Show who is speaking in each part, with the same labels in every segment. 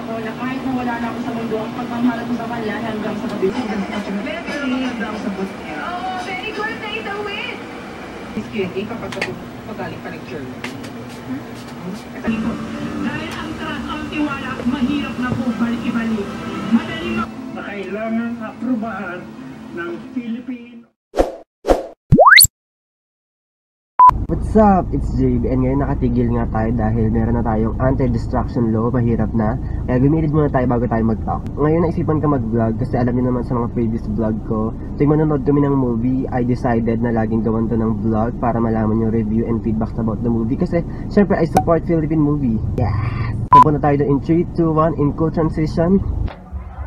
Speaker 1: ako na kahit na wala na ako sa mundo, ang pagmamahal ko sa kanila hanggang sa kabisig ng statue. Very hanggang sa buti.
Speaker 2: Oh, very good na ito, Win!
Speaker 1: Miss Q&A kapag pagaling pa ng journal.
Speaker 2: Dahil ang trust, ang tiwala, mahirap na po balik-ibalik. Madali
Speaker 3: na kailangang aprubahan ng Philippine.
Speaker 4: What's up? It's JB and ngayon nakatigil nga tayo dahil meron na tayong anti-distraction law, mahirap na. Kaya gumilid muna tayo bago tayo mag-talk. Ngayon naisipan ka mag-vlog kasi alam niyo naman sa mga previous vlog ko, tuwing manonood kami ng movie, I decided na laging gawan to ng vlog para malaman yung review and feedbacks about the movie. Kasi syempre I support Philippine movie. Yes! Pupunta tayo doon in 3, 2, 1 in cool transition.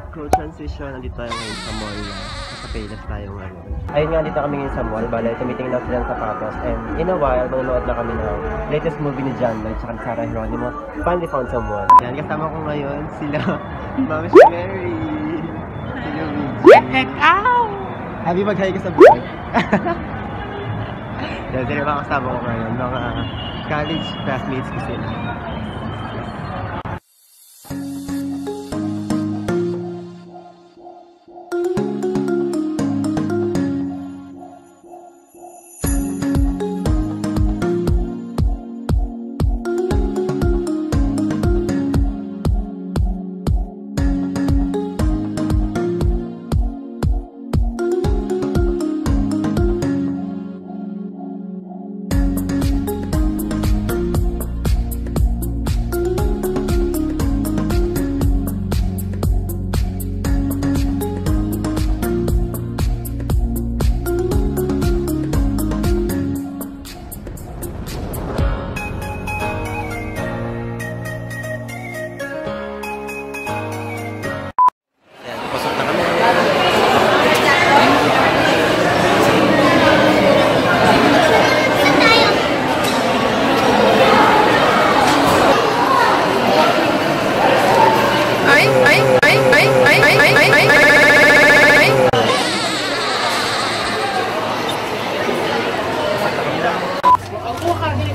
Speaker 4: Cool transition, nandito tayo ngayon sa mall na. Sa Payless tayo ngayon. Ayun nga, dito kami ngayon sa mall. Bale, tumitingin na silang sapatos. And in a while, manonood na kami ng latest movie ni John Lloyd tsaka ni Sarah Geronimo, Finally Found Someone. Yan, kasama ko ngayon sila Mama Mary. Sila Midge. Happy mag-hi ka sa vlog. Yan, sila mga kasama ko ngayon. Mga college classmates ko sila.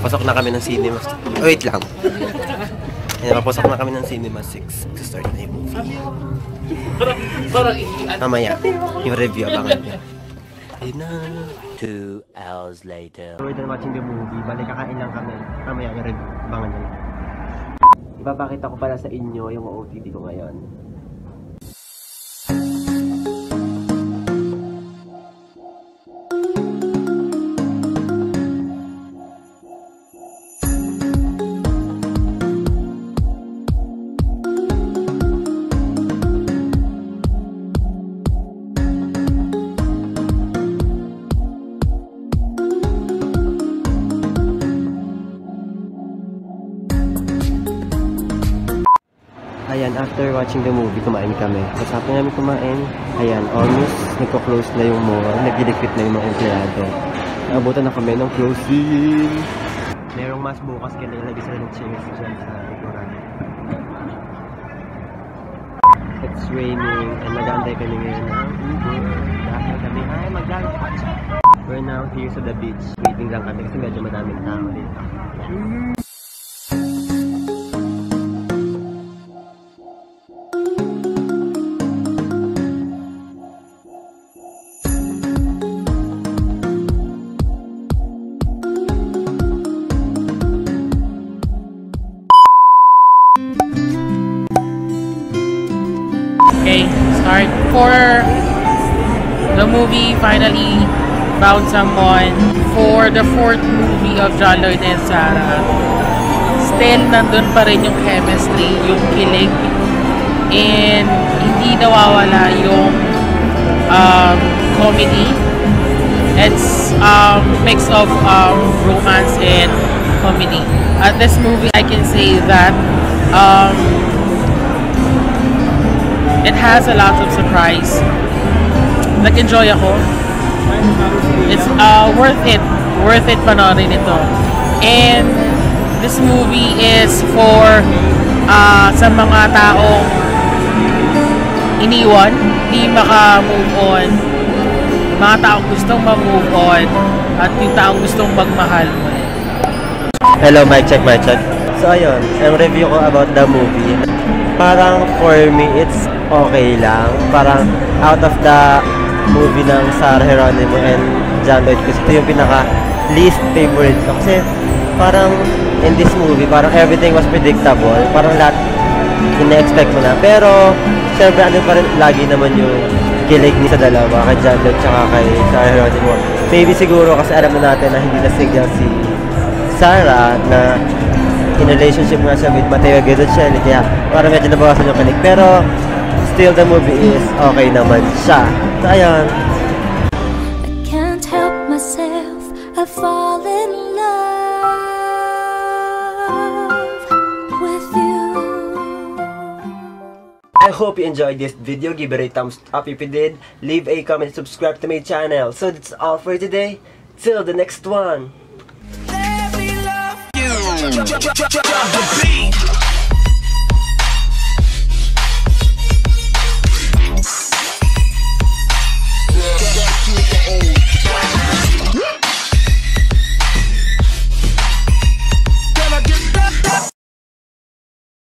Speaker 4: Pasok na kami ng cinema. Oh, wait lang. Pasok na kami ng cinema 6 to start na yung movie. Mamaya, yung review abangan niya. 2 hours later. We're done watching the movie. Balik kakain lang kami. Mamaya yung review abangan niya. Ipapakita ko pala sa inyo yung OOTD ko ngayon. Ayan, after watching the movie, kumain kami. Kasapin namin kumain. Ayan, almost nagko-close na yung mall. Nagdidikit na yung mga empleyado. Naabutan na kami ng closing. Merong mas bukas kaya nilagay sila ng chairs dyan sa likuran. It's raining and nag-aantay kami ngayon ng Uber. Dahil kami ay mag-lunch. We're now here sa the beach. Waiting lang kami kasi medyo madaming tao dito.
Speaker 5: Okay, start. For the movie Finally Found Someone, for the 4th movie of John Lloyd and Sarah, still nandun pa rin yung chemistry, yung kilig, and hindi nawawala yung comedy. It's mix of romance and comedy. At this movie, I can say that it has a lot of surprise. Nag-enjoy ako. It's worth it panoorin ito. And this movie is for sa mga taong iniwan, hindi maka-move on. Mga taong gustong mag-move on at yung taong gustong magmahal mo.
Speaker 4: Hello, mic check, mic check. So ayun, ang review ko about the movie. parang for me, it's okay lang. Parang out of the movie ng Sarah Geronimo and John Lloyd, kasi ito yung pinaka least favorite ko. Kasi parang in this movie, parang everything was predictable. Parang lahat ina-expect mo na. Pero, syempre, ano pa rin lagi naman yung kilig ni sa dalawa, kay John Lloyd tsaka kay Sarah Geronimo. Maybe siguro kasi alam na natin na hindi na-signal si Sarah na in relationship nga siya with Mateo Guidocelli, kaya parang medyo nabawasan yung kilig. Pero, still the movie is okay naman siya. So, ayun.
Speaker 6: I can't help myself, I fall in love with you.
Speaker 4: I hope you enjoyed this video. Give it a thumbs up if you did. Leave a comment, subscribe to my channel. So that's all for today. Till the next one.
Speaker 7: Let me love you.